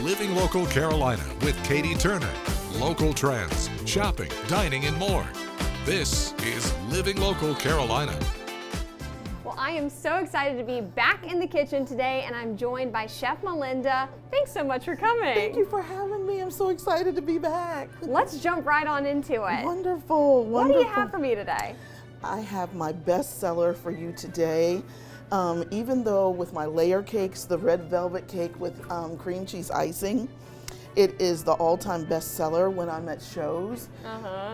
Living Local Carolina with Katie Turner. Local trends, shopping, dining, and more. This is Living Local Carolina. Well, I am so excited to be back in the kitchen today, and I'm joined by Chef Melinda. Thanks so much for coming. Thank you for having me. I'm so excited to be back. Let's jump right on into it. Wonderful, wonderful. What do you have for me today? I have my best seller for you today. Even though with my layer cakes, the red velvet cake with cream cheese icing, it is the all-time best seller when I'm at shows.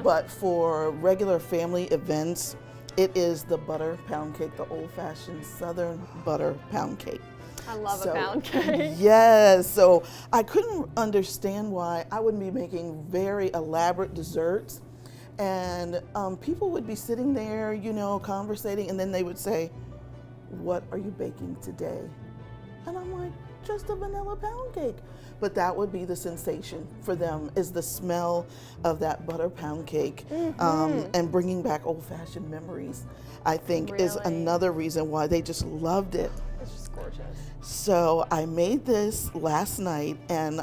But for regular family events, it is the butter pound cake, the old-fashioned Southern butter pound cake. I love a pound cake. Yes, so I couldn't understand why I wouldn't be making very elaborate desserts, and people would be sitting there, you know, conversating, and then they would say, "What are you baking today?" And I'm like, "Just a vanilla pound cake." But that would be the sensation for them, is the smell of that butter pound cake, and bringing back old-fashioned memories, I think is another reason why they just loved it. It's just gorgeous. So I made this last night, and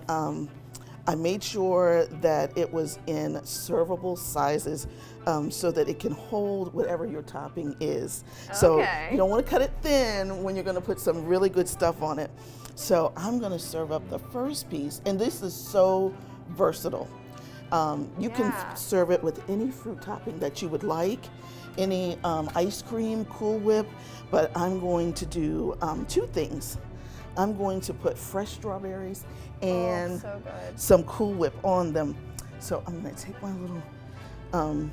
I made sure that it was in servable sizes so that it can hold whatever your topping is. So you don't want to cut it thin when you're going to put some really good stuff on it. So I'm going to serve up the first piece, and this is so versatile. You can serve it with any fruit topping that you would like, any ice cream, Cool Whip, but I'm going to do two things. I'm going to put fresh strawberries and some Cool Whip on them. So I'm going to take my little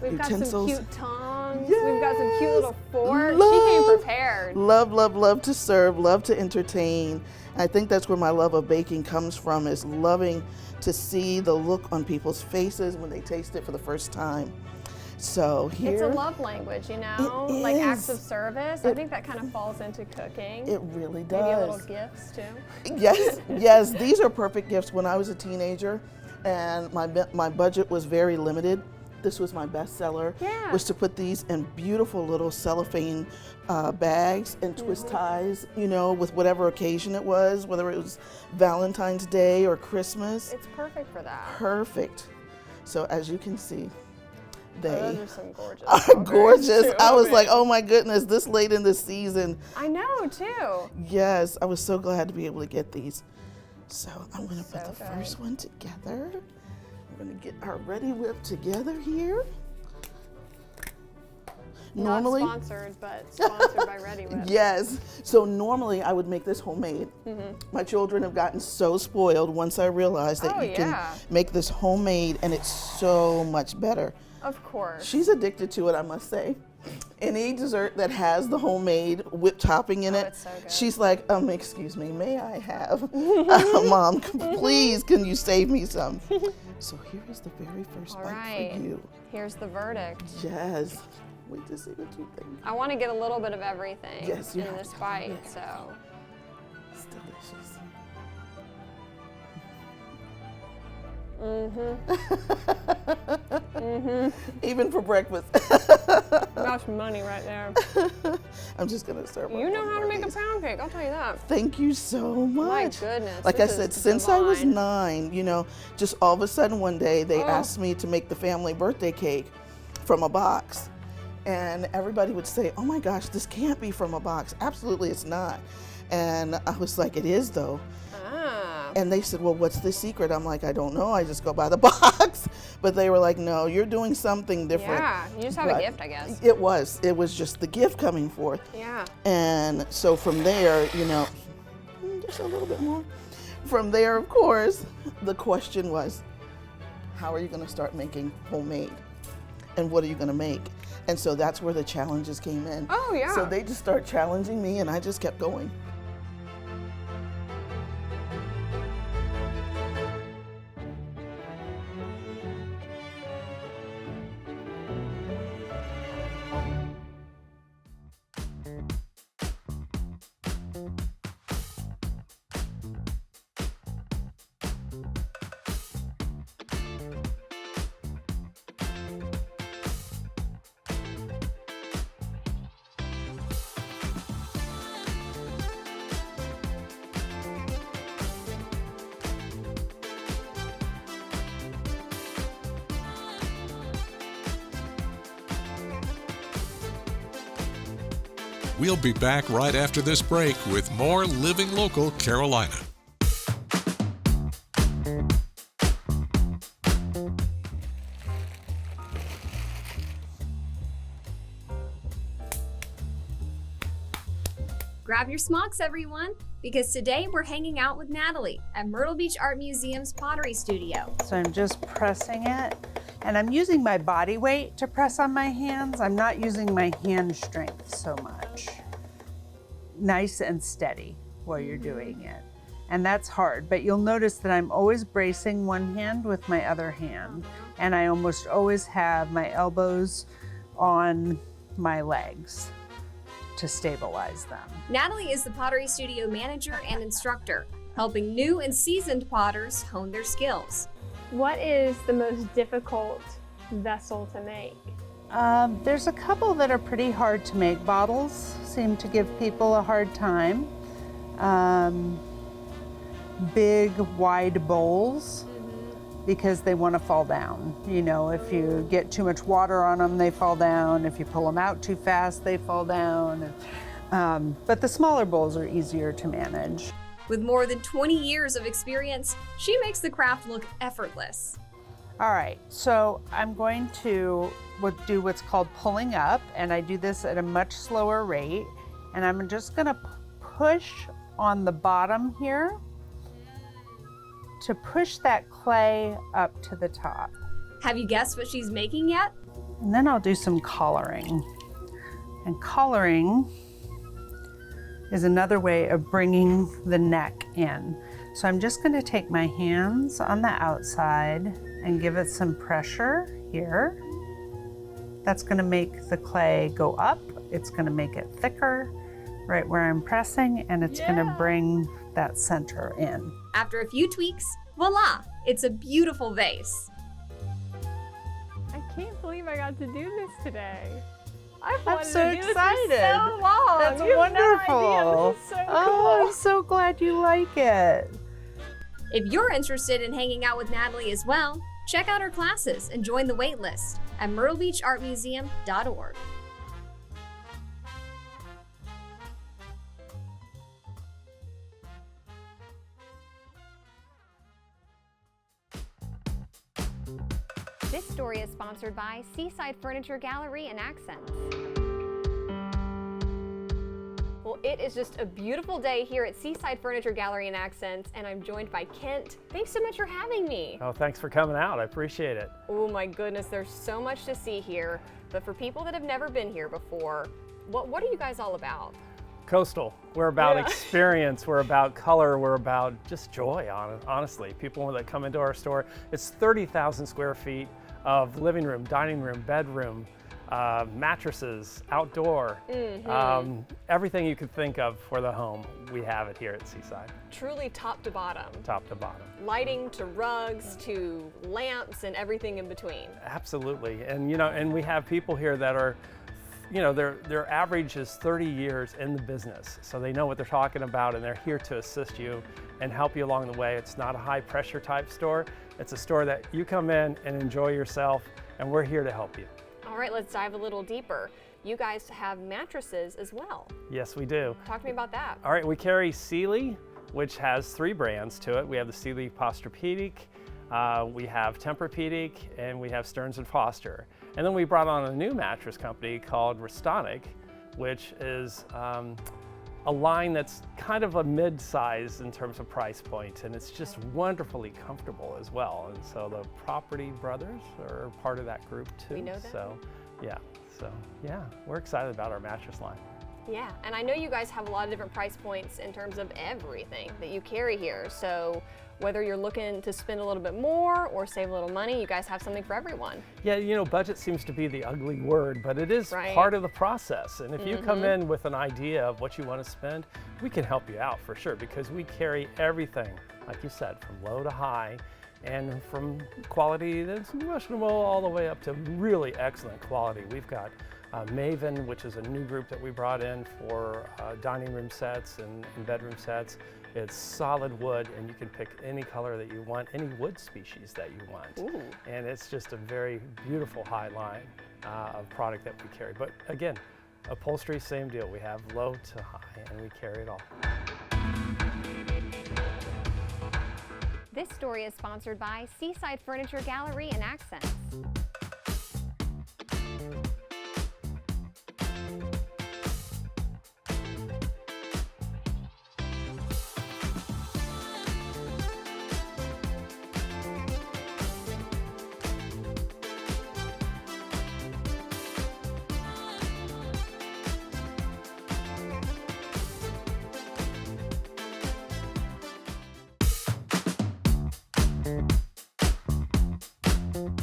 We've utensils. got some cute tongs. Yes. We've got some cute little forks. She came prepared. Love, love, love to serve, love to entertain. I think that's where my love of baking comes from, is loving to see the look on people's faces when they taste it for the first time. So here, it's a love language, you know, like acts of service. I think that kind of falls into cooking. It really does. Maybe little gifts too. Yes, yes. These are perfect gifts. When I was a teenager, and my budget was very limited, this was my best seller. Was to put these in beautiful little cellophane bags and twist ties, you know, with whatever occasion it was, whether it was Valentine's Day or Christmas. It's perfect for that. Perfect. So as you can see, they those are some gorgeous. Are gorgeous. I was like, oh my goodness, this late in the season. I know too. Yes, I was so glad to be able to get these. So I'm going to put the first one together. We're going to get our Ready Whip together here. Normally, not sponsored, but sponsored by Ready Whip. Yes. So normally I would make this homemade. My children have gotten so spoiled once I realized that you can make this homemade, and it's so much better. Of course. She's addicted to it, I must say. Any dessert that has the homemade whipped topping in it, it's so good. she's like, excuse me, may I have? Mom, please, can you save me some? So here is the very first bite for you. Here's the verdict. Yes. Wait to see what you think. I want to get a little bit of everything in this bite, so. It's delicious. Even for breakfast. That's money right there. I'm just going to serve You know how to make a pound cake, I'll tell you that. Thank you so much. My goodness. Like I said, since I was 9, you know, just all of a sudden one day they asked me to make the family birthday cake from a box. And everybody would say, oh my gosh, this can't be from a box. Absolutely, it's not. And I was like, it is though. And they said, well, what's the secret? I'm like, I don't know. I just go by the box. But they were like, no, you're doing something different. Yeah, you just have a gift, I guess. It was just the gift coming forth. Yeah. And so from there, you know, just a little bit more. From there, of course, the question was, how are you going to start making homemade? And what are you going to make? And so that's where the challenges came in. Oh, yeah. So they just start challenging me, and I just kept going. We'll be back right after this break with more Living Local Carolina. Grab your smocks, everyone, because today we're hanging out with Natalie at Myrtle Beach Art Museum's Pottery Studio. So I'm just pressing it, and I'm using my body weight to press on my hands. I'm not using my hand strength so much. Nice and steady while you're doing it. And that's hard, but you'll notice that I'm always bracing one hand with my other hand, and I almost always have my elbows on my legs to stabilize them. Natalie is the Pottery Studio manager and instructor, helping new and seasoned potters hone their skills. What is the most difficult vessel to make? There's a couple that are pretty hard to make. Bottles seem to give people a hard time. Big, wide bowls, because they want to fall down. You know, if you get too much water on them, they fall down. If you pull them out too fast, they fall down. But the smaller bowls are easier to manage. With more than 20 years of experience, she makes the craft look effortless. All right, so I'm going to do what's called pulling up, and I do this at a much slower rate. And I'm just gonna push on the bottom here to push that clay up to the top. Have you guessed what she's making yet? And then I'll do some collaring. And collaring is another way of bringing the neck in. So I'm just going to take my hands on the outside and give it some pressure here. That's going to make the clay go up. It's going to make it thicker right where I'm pressing, and it's going to bring that center in. After a few tweaks, voila, it's a beautiful vase. I can't believe I got to do this today. I've I'm wanted so to do excited. This for so long. That's You have no idea. wonderful. This is so cool. Oh, I'm so glad you like it. If you're interested in hanging out with Natalie as well, check out her classes and join the wait list at myrtlebeachartmuseum.org. This story is sponsored by Seaside Furniture Gallery and Accents. Well, it is just a beautiful day here at Seaside Furniture Gallery and Accents, and I'm joined by Kent. Thanks so much for having me. Oh, thanks for coming out. I appreciate it. Oh my goodness, there's so much to see here. But for people that have never been here before, what are you guys all about? Coastal. We're about Yeah. experience. We're about color. We're about just joy, honestly. People that come into our store, it's 30,000 square feet of living room, dining room, bedroom, mattresses, outdoor, everything you could think of for the home, we have it here at Seaside, Truly top to bottom. top to bottom. Lighting to rugs to lamps and everything in between. Absolutely, and and we have people here that are, their average is 30 years in the business, so they know what they're talking about, and they're here to assist you and help you along the way. It's not a high pressure type store. It's a store that you come in and enjoy yourself, and we're here to help you. All right, let's dive a little deeper. You guys have mattresses as well. Yes, we do. Talk to me about that. All right, we carry Sealy, which has 3 brands to it. We have the Sealy Posturepedic, we have Tempur-Pedic, and we have Stearns & Foster. And then we brought on a new mattress company called Restonic, which is a line that's kind of a mid-size in terms of price point, and it's just wonderfully comfortable as well. And so the Property Brothers are part of that group too. We know them. So yeah, we're excited about our mattress line. Yeah, and I know you guys have a lot of different price points in terms of everything that you carry here. So whether you're looking to spend a little bit more or save a little money, you guys have something for everyone. Yeah, budget seems to be the ugly word, but it is Right. part of the process. And if you come in with an idea of what you want to spend, we can help you out for sure, because we carry everything, like you said, from low to high, and from quality that's questionable all the way up to really excellent quality. We've got Maven, which is a new group that we brought in for dining room sets and bedroom sets. It's solid wood, and you can pick any color that you want, any wood species that you want. Ooh. And it's just a very beautiful high line of product that we carry. But again, Upholstery, same deal. We have low to high, and we carry it all. This story is sponsored by Seaside Furniture Gallery and Accents.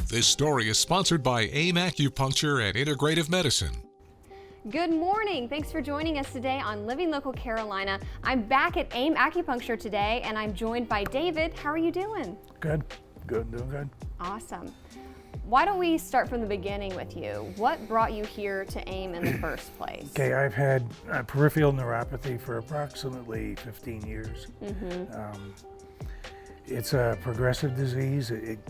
This story is sponsored by AIM Acupuncture and Integrative Medicine. Good morning. Thanks for joining us today on Living Local Carolina. I'm back at AIM Acupuncture today, and I'm joined by David. How are you doing? Good, doing good. Awesome. Why don't we start from the beginning with you? What brought you here to AIM in the first place? Okay, I've had peripheral neuropathy for approximately 15 years. It's a progressive disease. It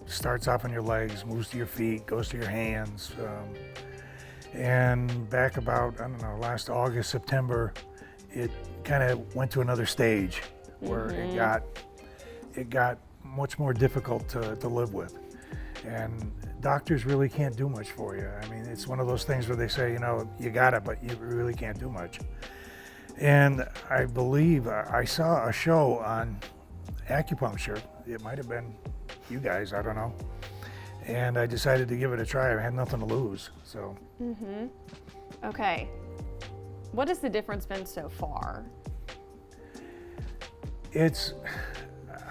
starts off on your legs, moves to your feet, goes to your hands. And back about, I don't know, last August, September, it kind of went to another stage where it got much more difficult to live with. And doctors really can't do much for you. I mean, it's one of those things where they say, you know, you got it, but you really can't do much. And I believe I saw a show on acupuncture. It might have been you guys, I don't know. And I decided to give it a try. I had nothing to lose, so. Okay. What has the difference been so far?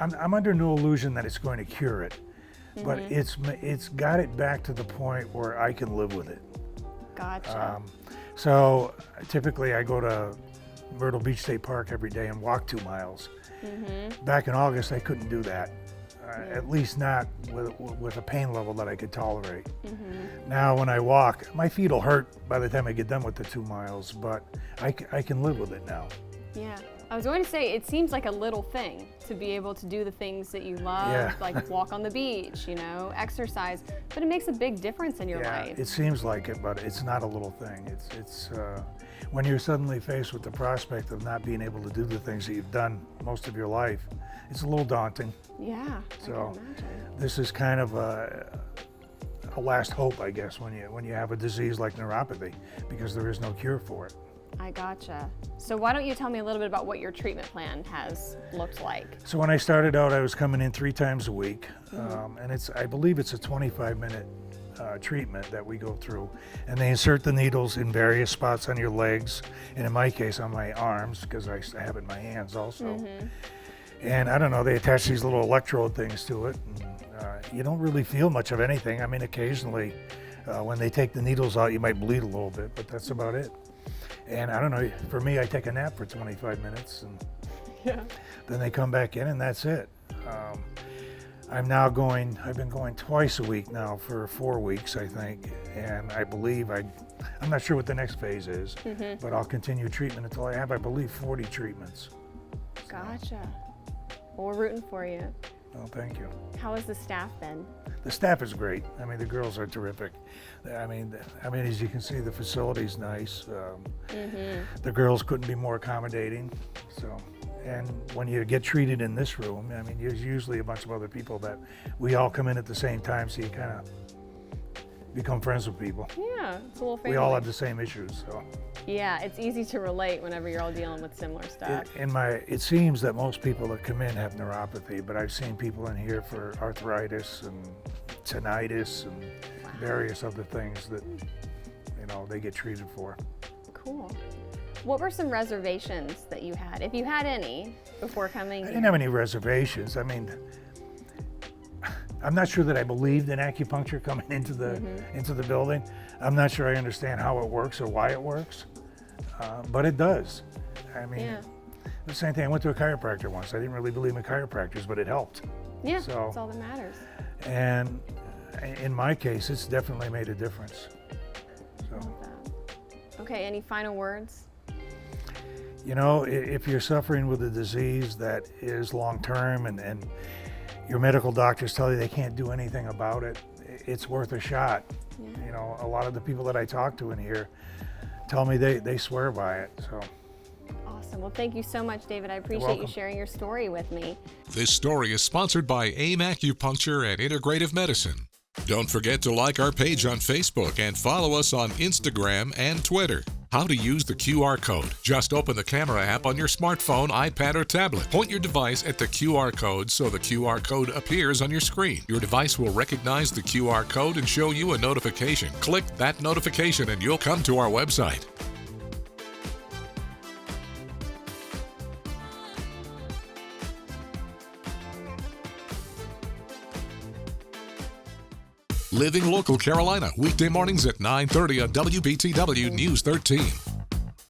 I'm under no illusion that it's going to cure it, but it's got it back to the point where I can live with it. Gotcha. So typically I go to Myrtle Beach State Park every day and walk 2 miles. Back in August, I couldn't do that, at least not with a pain level that I could tolerate. Now when I walk, my feet will hurt by the time I get done with the 2 miles, but I can live with it now. Yeah. I was going to say, it seems like a little thing to be able to do the things that you love, like walk on the beach, you know, exercise, but it makes a big difference in your life. It seems like it, but it's not a little thing. It's when you're suddenly faced with the prospect of not being able to do the things that you've done most of your life, it's a little daunting. Yeah, So I can imagine. this is kind of a last hope, I guess, when you have a disease like neuropathy, because there is no cure for it. I gotcha. So why don't you tell me a little bit about what your treatment plan has looked like? So when I started out, I was coming in 3 times a week, and I believe it's a 25-minute treatment that we go through, and they insert the needles in various spots on your legs, and in my case on my arms, because I have it in my hands also. And I don't know, they attach these little electrode things to it, and you don't really feel much of anything. I mean, occasionally when they take the needles out, you might bleed a little bit, but that's about it. And I don't know, for me, I take a nap for 25 minutes, and then they come back in, and that's it. I've been going twice a week now for 4 weeks, I think, and I believe I'm not sure what the next phase is, but I'll continue treatment until I have, I believe, 40 treatments. Gotcha. Well, we're rooting for you. Oh, thank you. How has the staff been? The staff is great. I mean, the girls are terrific. I mean, as you can see, the facility's nice. The girls couldn't be more accommodating. So, and when you get treated in this room, I mean, there's usually a bunch of other people that we all come in at the same time, so you kind of become friends with people. Yeah, it's a little family. We all have the same issues, so. Yeah, it's easy to relate whenever you're all dealing with similar stuff. It seems that most people that come in have neuropathy, but I've seen people in here for arthritis and tinnitus and various other things that, you know, they get treated for. Cool. What were some reservations that you had, if you had any, before coming I here? didn't have any reservations. I mean, I'm not sure that I believed in acupuncture coming into the building. I'm not sure I understand how it works or why it works, but it does. I mean, the same thing. I went to a chiropractor once. I didn't really believe in chiropractors, but it helped. Yeah, So- that's all that matters. And in my case, it's definitely made a difference. So, Love that. Okay, any final words? you know, if you're suffering with a disease that is long-term and your medical doctors tell you they can't do anything about it, it's worth a shot. You know, a lot of the people that I talk to in here, tell me they swear by it. So. Awesome. Well, thank you so much, David. I appreciate you welcome. sharing your story with me. This story is sponsored by AIM Acupuncture and Integrative Medicine. Don't forget to like our page on Facebook and follow us on Instagram and Twitter. How to use the QR code. Just open the camera app on your smartphone, iPad, or tablet. Point your device at the QR code so the QR code appears on your screen. Your device will recognize the QR code and show you a notification. Click that notification and you'll come to our website. Living Local Carolina, weekday mornings at 9:30 on WBTW News 13.